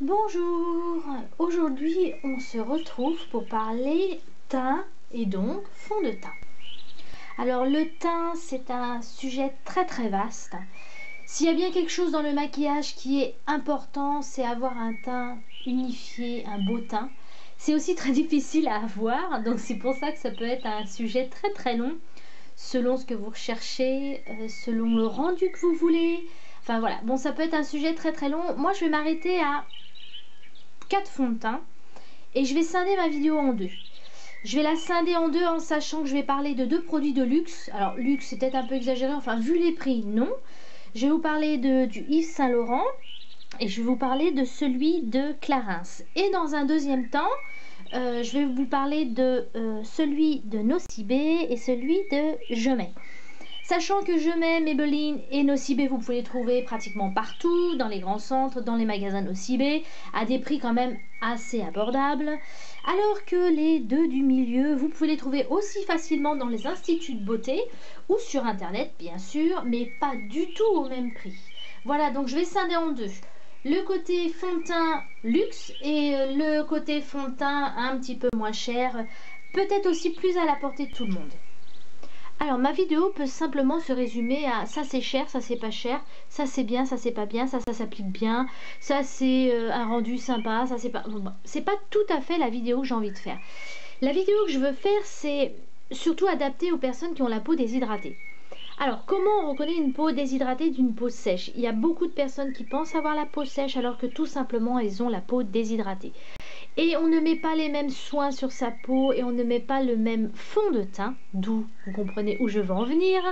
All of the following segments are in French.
Bonjour, aujourd'hui on se retrouve pour parler teint et donc fond de teint. Alors le teint c'est un sujet très vaste. S'il y a bien quelque chose dans le maquillage qui est important, c'est avoir un teint unifié, un beau teint. C'est aussi très difficile à avoir, donc c'est pour ça que ça peut être un sujet très long, selon ce que vous recherchez, selon le rendu que vous voulez. Enfin voilà, bon ça peut être un sujet très long. Moi je vais m'arrêter à 4 fonds de teint et je vais scinder ma vidéo en deux. Je vais la scinder en deux en sachant que je vais parler de deux produits de luxe. Alors luxe c'est peut-être un peu exagéré, enfin vu les prix non. Je vais vous parler du Yves Saint Laurent et je vais vous parler de celui de Clarins. Et dans un deuxième temps, je vais vous parler de celui de Nocibé et celui de Je mets. Sachant que Je mets, Maybelline et Nocibé, vous pouvez les trouver pratiquement partout, dans les grands centres, dans les magasins Nocibé, à des prix quand même assez abordables. Alors que les deux du milieu, vous pouvez les trouver aussi facilement dans les instituts de beauté ou sur internet bien sûr, mais pas du tout au même prix. Voilà, donc je vais scinder en deux. Le côté fond de teint luxe et le côté fond de teint un petit peu moins cher, peut-être aussi plus à la portée de tout le monde. Alors ma vidéo peut simplement se résumer à ça c'est cher, ça c'est pas cher, ça c'est bien, ça c'est pas bien, ça s'applique bien, ça c'est un rendu sympa, ça c'est pas... Bon, c'est pas tout à fait la vidéo que j'ai envie de faire. La vidéo que je veux faire c'est surtout adaptée aux personnes qui ont la peau déshydratée. Alors comment on reconnaît une peau déshydratée d'une peau sèche? Il y a beaucoup de personnes qui pensent avoir la peau sèche alors que tout simplement elles ont la peau déshydratée. Et on ne met pas les mêmes soins sur sa peau et on ne met pas le même fond de teint, d'où vous comprenez où je veux en venir,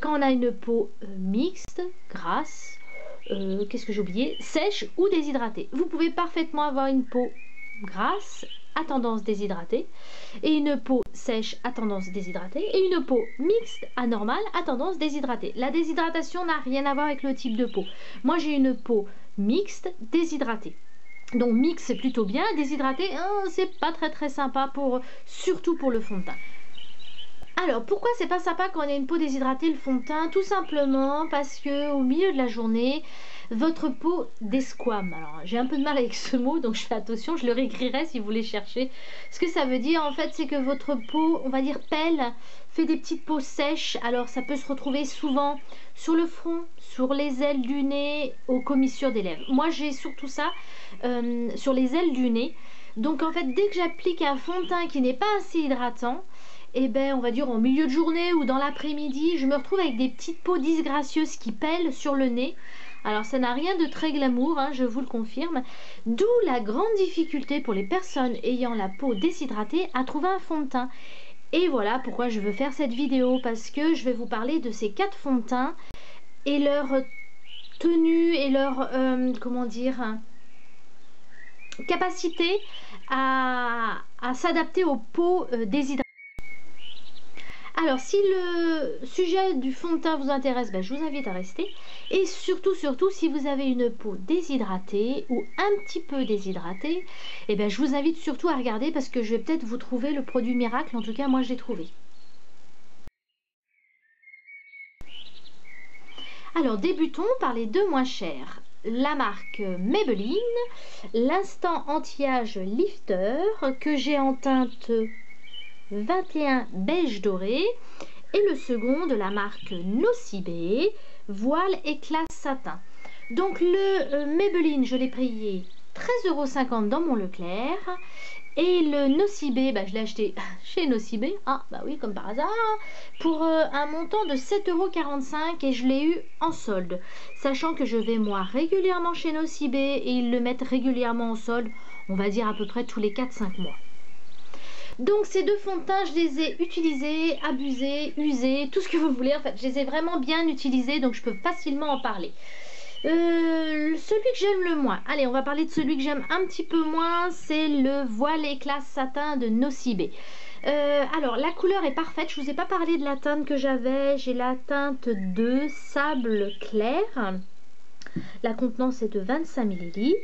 quand on a une peau mixte, grasse, qu'est-ce que j'ai oublié, sèche ou déshydratée. Vous pouvez parfaitement avoir une peau grasse à tendance déshydratée et une peau sèche à tendance déshydratée et une peau mixte anormale à tendance déshydratée. La déshydratation n'a rien à voir avec le type de peau. Moi j'ai une peau mixte déshydratée. Donc mix c'est plutôt bien, déshydraté c'est pas très sympa surtout pour le fond de teint. Alors pourquoi c'est pas sympa quand on a une peau déshydratée le fond de teint? Tout simplement parce que au milieu de la journée votre peau desquame. Alors j'ai un peu de mal avec ce mot donc je fais attention, je le réécrirai si vous voulez chercher. Ce que ça veut dire en fait c'est que votre peau, on va dire pèle, fait des petites peaux sèches. Alors ça peut se retrouver souvent sur le front, sur les ailes du nez, aux commissures des lèvres. Moi j'ai surtout ça sur les ailes du nez. Donc en fait dès que j'applique un fond de teint qui n'est pas assez hydratant, et ben on va dire en milieu de journée ou dans l'après-midi, je me retrouve avec des petites peaux disgracieuses qui pèlent sur le nez. Alors ça n'a rien de très glamour, hein, je vous le confirme. D'où la grande difficulté pour les personnes ayant la peau déshydratée à trouver un fond de teint. Et voilà pourquoi je veux faire cette vidéo, parce que je vais vous parler de ces 4 fonds de teint et leur tenue et leur comment dire, capacité à s'adapter aux peaux déshydratées. Alors si le sujet du fond de teint vous intéresse, ben, je vous invite à rester. Et surtout si vous avez une peau déshydratée ou un petit peu déshydratée, et ben, je vous invite surtout à regarder parce que je vais peut-être vous trouver le produit miracle. En tout cas moi je l'ai trouvé. Alors débutons par les deux moins chers. La marque Maybelline, l'instant anti-âge lifter que j'ai en teinte 21 beige doré, et le second de la marque Nocibé, voile éclat satin. Donc le Maybelline je l'ai payé 13,50 € dans mon Leclerc et le Nocibé je l'ai acheté chez Nocibé, bah oui comme par hasard, pour un montant de 7,45 € et je l'ai eu en solde, sachant que je vais moi régulièrement chez Nocibé et ils le mettent régulièrement en solde, on va dire à peu près tous les 4-5 mois. Donc ces deux fonds de teint, je les ai utilisés, abusés, usés, tout ce que vous voulez. En fait, je les ai vraiment bien utilisés, donc je peux facilement en parler. Celui que j'aime le moins, allez, on va parler de celui que j'aime un petit peu moins, c'est le voile éclat satin de Nocibé. Alors, la couleur est parfaite. Je vous ai pas parlé de la teinte que j'avais. J'ai la teinte de sable clair. La contenance est de 25 ml.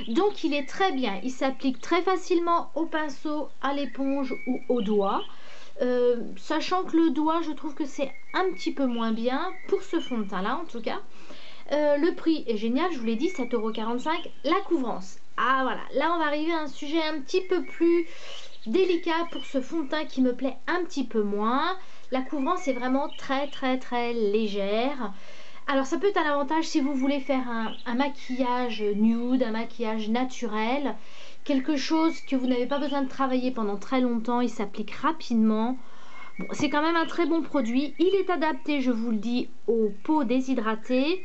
Donc il est très bien. Il s'applique très facilement au pinceau, à l'éponge ou au doigt. Sachant que le doigt, je trouve que c'est un petit peu moins bien pour ce fond de teint là en tout cas. Le prix est génial, je vous l'ai dit, 7,45 €. La couvrance. Ah voilà, là on va arriver à un sujet un petit peu plus délicat pour ce fond de teint qui me plaît un petit peu moins. La couvrance est vraiment très légère. Alors ça peut être un avantage si vous voulez faire un maquillage nude, un maquillage naturel, quelque chose que vous n'avez pas besoin de travailler pendant très longtemps, il s'applique rapidement. Bon, c'est quand même un très bon produit, il est adapté, je vous le dis, aux peaux déshydratées,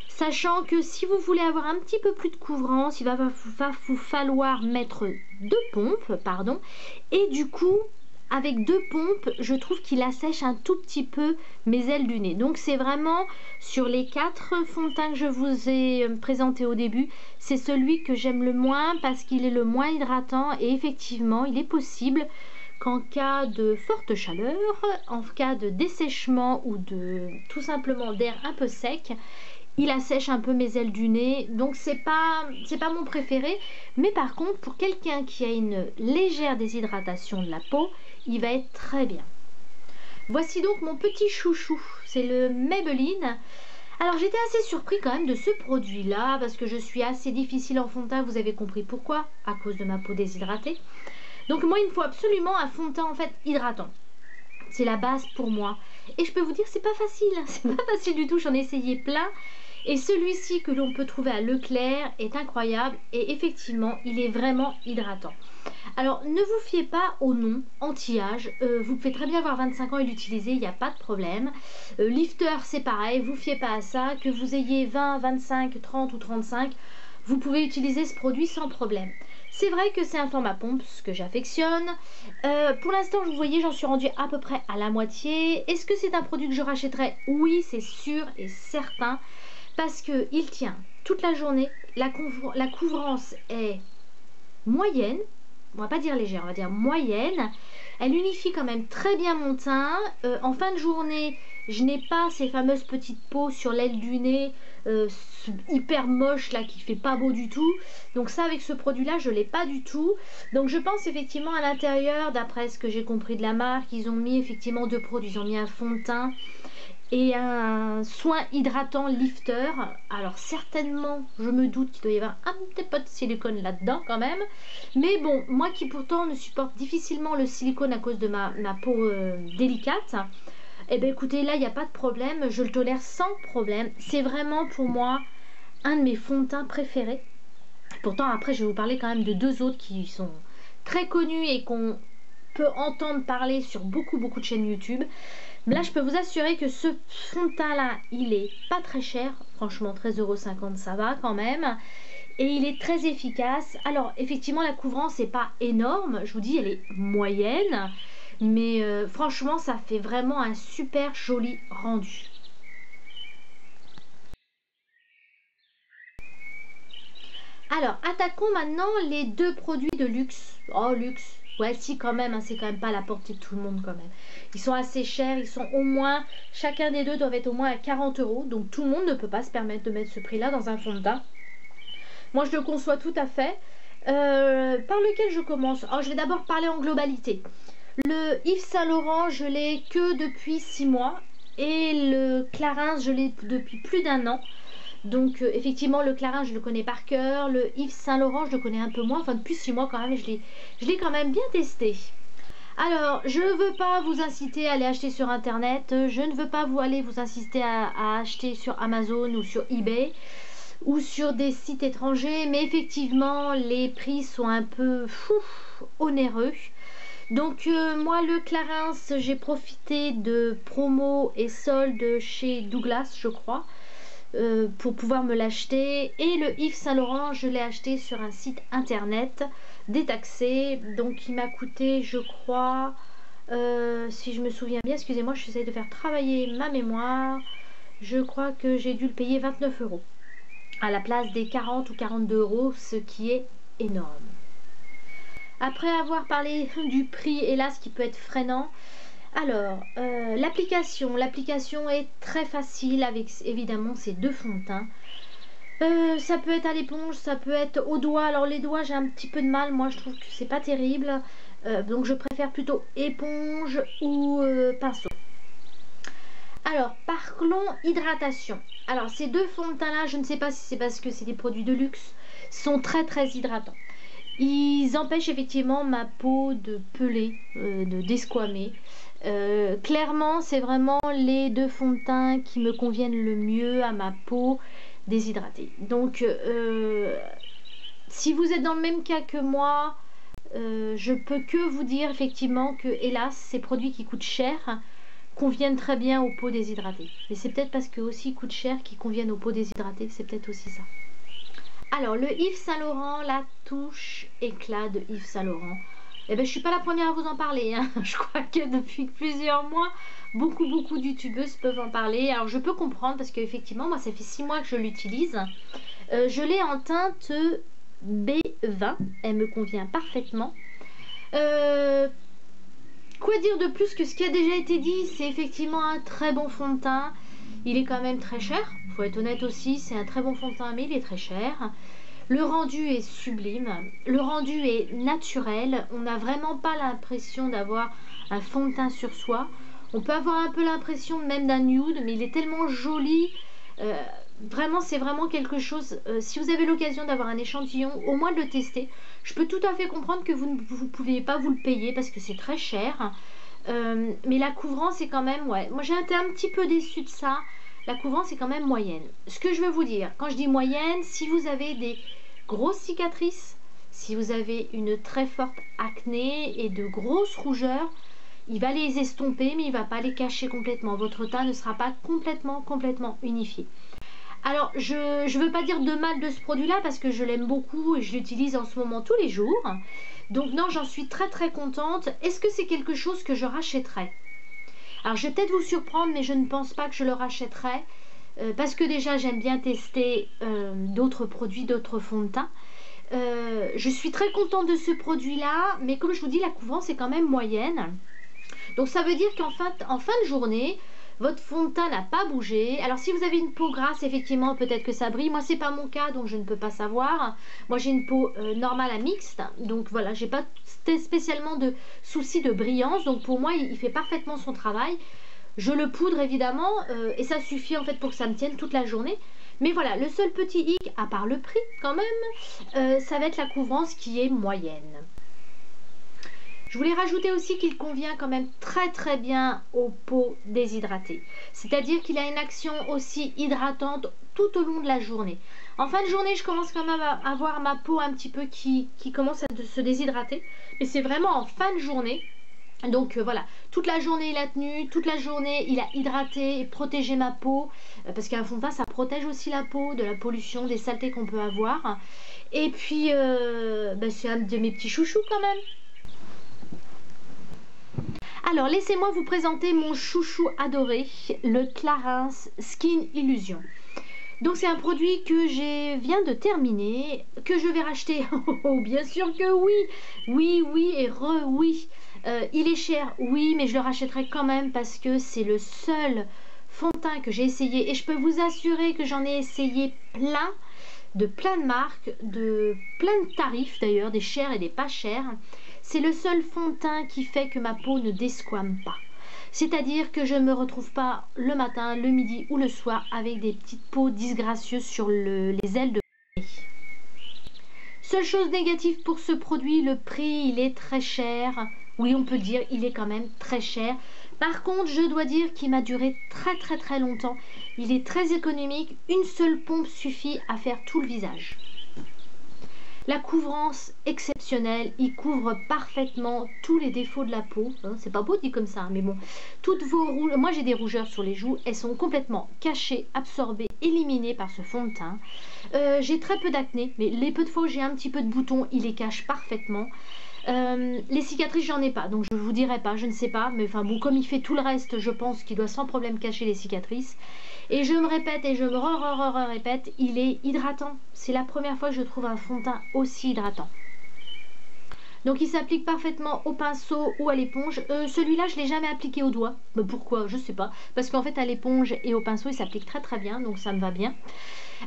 sachant que si vous voulez avoir un petit peu plus de couvrance, il va vous falloir mettre deux pompes, et du coup, avec deux pompes, je trouve qu'il assèche un tout petit peu mes ailes du nez. Donc c'est vraiment, sur les 4 fonds de teint que je vous ai présenté au début, c'est celui que j'aime le moins parce qu'il est le moins hydratant. Et effectivement, il est possible qu'en cas de forte chaleur, en cas de dessèchement ou de tout simplement d'air un peu sec, il assèche un peu mes ailes du nez, donc c'est pas mon préféré. Mais par contre, pour quelqu'un qui a une légère déshydratation de la peau, il va être très bien. Voici donc mon petit chouchou, c'est le Maybelline. Alors j'étais assez surpris quand même de ce produit là, parce que je suis assez difficile en fond de teint, vous avez compris pourquoi, à cause de ma peau déshydratée. Donc moi il me faut absolument un fond de teint en fait hydratant. C'est la base pour moi. Et je peux vous dire, c'est pas facile, c'est pas facile du tout, j'en ai essayé plein. Et celui-ci que l'on peut trouver à Leclerc est incroyable et effectivement, il est vraiment hydratant. Alors, ne vous fiez pas au nom anti-âge, vous pouvez très bien avoir 25 ans et l'utiliser, il n'y a pas de problème. Lifter, c'est pareil, vous fiez pas à ça, que vous ayez 20, 25, 30 ou 35, vous pouvez utiliser ce produit sans problème. C'est vrai que c'est un format pompe, ce que j'affectionne. Pour l'instant, vous voyez, j'en suis rendue à peu près à la moitié. Est-ce que c'est un produit que je rachèterai? Oui, c'est sûr et certain. Parce qu'il tient toute la journée. La couvrance est moyenne. On va pas dire légère, on va dire moyenne. Elle unifie quand même très bien mon teint. En fin de journée, je n'ai pas ces fameuses petites peaux sur l'aile du nez hyper moche là qui fait pas beau du tout. Donc ça, avec ce produit là, je l'ai pas du tout. Donc je pense effectivement à l'intérieur, d'après ce que j'ai compris de la marque, ils ont mis effectivement deux produits. Ils ont mis un fond de teint et un soin hydratant lifter. Alors certainement, je me doute qu'il doit y avoir un petit peu de silicone là-dedans quand même. Mais bon, moi qui pourtant ne supporte difficilement le silicone à cause de ma peau délicate, eh bien écoutez, là il n'y a pas de problème, je le tolère sans problème. C'est vraiment pour moi un de mes fonds de teint préférés. Pourtant après je vais vous parler quand même de deux autres qui sont très connus et qu'on peut entendre parler sur beaucoup de chaînes YouTube. Mais là je peux vous assurer que ce fond de teint là, il est pas très cher, franchement 13,50 € ça va quand même. Et il est très efficace. Alors effectivement la couvrance n'est pas énorme, je vous dis elle est moyenne. Mais franchement ça fait vraiment un super joli rendu. Alors attaquons maintenant les deux produits de luxe. Oh luxe, ouais si quand même, hein, c'est quand même pas à la portée de tout le monde quand même. Ils sont assez chers, ils sont au moins, chacun des deux doivent être au moins à 40 €. Donc tout le monde ne peut pas se permettre de mettre ce prix là dans un fond de teint. Moi je le conçois tout à fait. Par lequel je commence? Alors je vais d'abord parler en globalité. Le Yves Saint Laurent, je l'ai que depuis 6 mois. Et le Clarins, je l'ai depuis plus d'1 an. Donc effectivement, le Clarins, je le connais par cœur. Le Yves Saint Laurent, je le connais un peu moins. Enfin, depuis 6 mois quand même, je l'ai quand même bien testé. Alors, je ne veux pas vous inciter à aller acheter sur Internet. Je ne veux pas vous inciter à acheter sur Amazon ou sur eBay ou sur des sites étrangers. Mais effectivement, les prix sont un peu onéreux. Donc moi le Clarins, j'ai profité de promos et soldes chez Douglas je crois, pour pouvoir me l'acheter. Et le Yves Saint Laurent, je l'ai acheté sur un site internet détaxé. Donc il m'a coûté je crois, si je me souviens bien, excusez-moi, j'essaie de faire travailler ma mémoire, je crois que j'ai dû le payer 29 € à la place des 40 ou 42 €, ce qui est énorme. Après avoir parlé du prix, hélas, qui peut être freinant, alors l'application est très facile avec évidemment ces deux fonds de teint. Ça peut être à l'éponge, ça peut être au doigt. Alors les doigts, j'ai un petit peu de mal, moi je trouve que c'est pas terrible, donc je préfère plutôt éponge ou pinceau. Alors, parlons hydratation. Alors, ces deux fonds de teint là, je ne sais pas si c'est parce que c'est des produits de luxe, sont très très hydratants. Ils empêchent effectivement ma peau de peler, de desquamer. Clairement, c'est vraiment les deux fonds de teint qui me conviennent le mieux à ma peau déshydratée. Donc, si vous êtes dans le même cas que moi, je peux que vous dire effectivement que, hélas, ces produits qui coûtent cher conviennent très bien aux peaux déshydratées. Mais c'est peut-être parce que aussi ils coûtent cher qu'ils conviennent aux peaux déshydratées, c'est peut-être aussi ça. Alors, le Yves Saint Laurent, la touche éclat de Yves Saint Laurent. Eh bien, je suis pas la première à vous en parler, hein. Je crois que depuis plusieurs mois, beaucoup de youtubeuses peuvent en parler. Alors, je peux comprendre parce qu'effectivement, moi, ça fait 6 mois que je l'utilise. Je l'ai en teinte B20, elle me convient parfaitement. Quoi dire de plus que ce qui a déjà été dit? C'est effectivement un très bon fond de teint. Il est quand même très cher, faut être honnête aussi, c'est un très bon fond de teint, mais il est très cher. Le rendu est sublime, le rendu est naturel, on n'a vraiment pas l'impression d'avoir un fond de teint sur soi. On peut avoir un peu l'impression même d'un nude, mais il est tellement joli. Vraiment, c'est vraiment quelque chose, si vous avez l'occasion d'avoir un échantillon, au moins de le tester. Je peux tout à fait comprendre que vous ne pouviez pas vous le payer parce que c'est très cher. Mais la couvrance est quand même, ouais, moi j'ai été un petit peu déçue de ça. La couvrance est quand même moyenne. Ce que je veux vous dire, quand je dis moyenne, si vous avez des grosses cicatrices, si vous avez une très forte acné et de grosses rougeurs, il va les estomper, mais il ne va pas les cacher complètement. Votre teint ne sera pas complètement unifié. Alors, je ne veux pas dire de mal de ce produit-là parce que je l'aime beaucoup et je l'utilise en ce moment tous les jours. Donc non, j'en suis très contente. Est-ce que c'est quelque chose que je rachèterais? Alors, je vais peut-être vous surprendre, mais je ne pense pas que je le rachèterais. Parce que déjà, j'aime bien tester d'autres produits, d'autres fonds de teint. Je suis très contente de ce produit-là, mais comme je vous dis, la couvrance est quand même moyenne. Donc, ça veut dire qu'en fin de journée, votre fond de teint n'a pas bougé. Alors si vous avez une peau grasse, effectivement, peut-être que ça brille. Moi, c'est pas mon cas, donc je ne peux pas savoir. Moi, j'ai une peau normale à mixte. Donc voilà, j'ai pas spécialement de soucis de brillance. Donc pour moi, il fait parfaitement son travail. Je le poudre évidemment et ça suffit en fait pour que ça me tienne toute la journée. Mais voilà, le seul petit hic, à part le prix quand même, ça va être la couvrance qui est moyenne. Je voulais rajouter aussi qu'il convient quand même très bien aux peaux déshydratées. C'est-à-dire qu'il a une action aussi hydratante tout au long de la journée. En fin de journée, je commence quand même à avoir ma peau un petit peu qui commence à se déshydrater. Mais c'est vraiment en fin de journée. Donc voilà, toute la journée il a tenu, toute la journée il a hydraté et protégé ma peau. Parce qu'un fond de teint, ça protège aussi la peau de la pollution, des saletés qu'on peut avoir. Et puis, c'est un de mes petits chouchous quand même. Alors, laissez-moi vous présenter mon chouchou adoré, le Clarins Skin Illusion. Donc, c'est un produit que je viens de terminer, que je vais racheter. Oh, bien sûr que oui. Oui et oui. Il est cher, oui, mais je le rachèterai quand même parce que c'est le seul fond de teint que j'ai essayé. Et je peux vous assurer que j'en ai essayé plein de marques, de plein de tarifs d'ailleurs, des chers et des pas chers. C'est le seul fond de teint qui fait que ma peau ne desquame pas. C'est-à-dire que je ne me retrouve pas le matin, le midi ou le soir avec des petites peaux disgracieuses sur les ailes de nez. Seule chose négative pour ce produit, le prix, il est très cher. Oui, on peut dire, il est quand même très cher. Par contre, je dois dire qu'il m'a duré très longtemps. Il est très économique. Une seule pompe suffit à faire tout le visage. La couvrance exceptionnelle, il couvre parfaitement tous les défauts de la peau. Hein, c'est pas beau dit comme ça, mais bon. Toutes vos rouges, moi j'ai des rougeurs sur les joues, elles sont complètement cachées, absorbées, éliminées par ce fond de teint. J'ai très peu d'acné, mais les peu de fois où j'ai un petit peu de boutons, il les cache parfaitement. Les cicatrices, j'en ai pas, donc je vous dirai pas, je ne sais pas, mais enfin bon, comme il fait tout le reste, je pense qu'il doit sans problème cacher les cicatrices. Et je me répète et je me répète, il est hydratant. C'est la première fois que je trouve un fond de teint aussi hydratant. Donc il s'applique parfaitement au pinceau ou à l'éponge. Celui-là, je ne l'ai jamais appliqué au doigt. Mais pourquoi? Je ne sais pas. Parce qu'en fait, à l'éponge et au pinceau, il s'applique très bien, donc ça me va bien.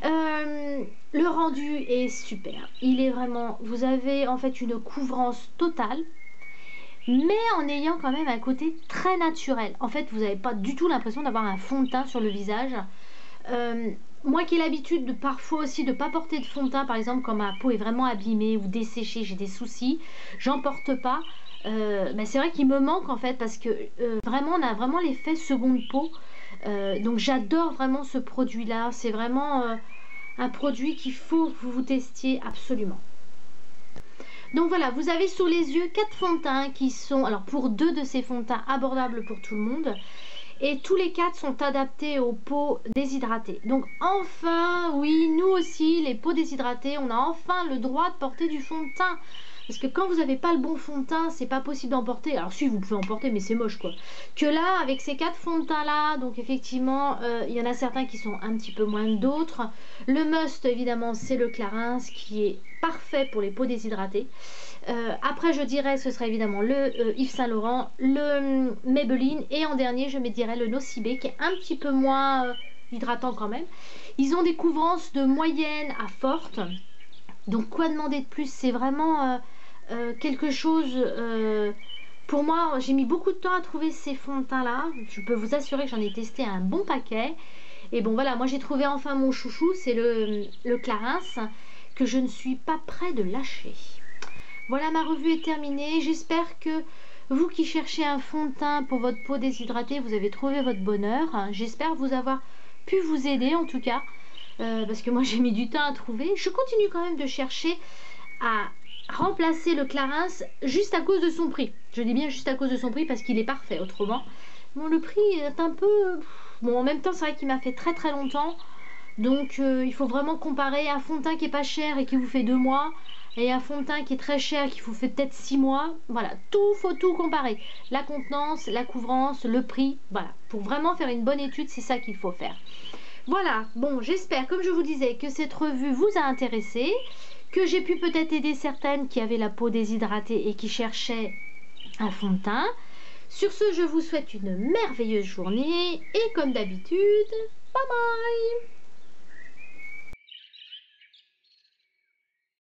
Le rendu est super. Il est vraiment... Vous avez en fait une couvrance totale. mais en ayant quand même un côté très naturel. En fait, vous n'avez pas du tout l'impression d'avoir un fond de teint sur le visage. Moi qui ai l'habitude de parfois aussi de ne pas porter de fond de teint, par exemple quand ma peau est vraiment abîmée ou desséchée, j'ai des soucis, j'en porte pas. Mais c'est vrai qu'il me manque en fait parce que vraiment on a vraiment l'effet seconde peau. Donc j'adore vraiment ce produit là, c'est vraiment un produit qu'il faut que vous testiez absolument. Donc voilà, vous avez sous les yeux 4 fonds de teint qui sont, alors pour 2 de ces fonds de teint abordables pour tout le monde, et tous les 4 sont adaptés aux peaux déshydratées. Donc enfin, oui, nous aussi, les peaux déshydratées, on a enfin le droit de porter du fond de teint. Parce que quand vous n'avez pas le bon fond de teint, c'est pas possible d'en porter. Alors si, vous pouvez en porter, mais c'est moche quoi. Que là, avec ces 4 fonds de teint là, donc effectivement, il y en a certains qui sont un petit peu moins que d'autres. Le must, évidemment, c'est le Clarins, qui est parfait pour les peaux déshydratées. Après, je dirais, ce serait évidemment le Yves Saint Laurent, le Maybelline, et en dernier, je me dirais le Nocibé, qui est un petit peu moins hydratant quand même. Ils ont des couvrances de moyenne à forte. Donc quoi demander de plus? C'est vraiment quelque chose, pour moi, j'ai mis beaucoup de temps à trouver ces fonds de teint là. Je peux vous assurer que j'en ai testé un bon paquet. Et bon voilà, moi j'ai trouvé enfin mon chouchou, c'est le Clarins, que je ne suis pas près de lâcher. Voilà, ma revue est terminée. J'espère que vous qui cherchez un fond de teint pour votre peau déshydratée, vous avez trouvé votre bonheur. J'espère vous avoir pu vous aider en tout cas. Parce que moi j'ai mis du temps à trouver. Je continue quand même de chercher à remplacer le Clarins juste à cause de son prix. Je dis bien juste à cause de son prix parce qu'il est parfait autrement. Bon, le prix est un peu... Bon, en même temps c'est vrai qu'il m'a fait très très longtemps. Donc il faut vraiment comparer un fond de teint qui est pas cher et qui vous fait 2 mois et un fond de teint qui est très cher qui vous fait peut-être 6 mois. Voilà, faut tout comparer. La contenance, la couvrance, le prix. Voilà, pour vraiment faire une bonne étude, c'est ça qu'il faut faire. Voilà, bon, j'espère, comme je vous disais, que cette revue vous a intéressé, que j'ai pu peut-être aider certaines qui avaient la peau déshydratée et qui cherchaient un fond de teint. Sur ce, je vous souhaite une merveilleuse journée et comme d'habitude, bye bye!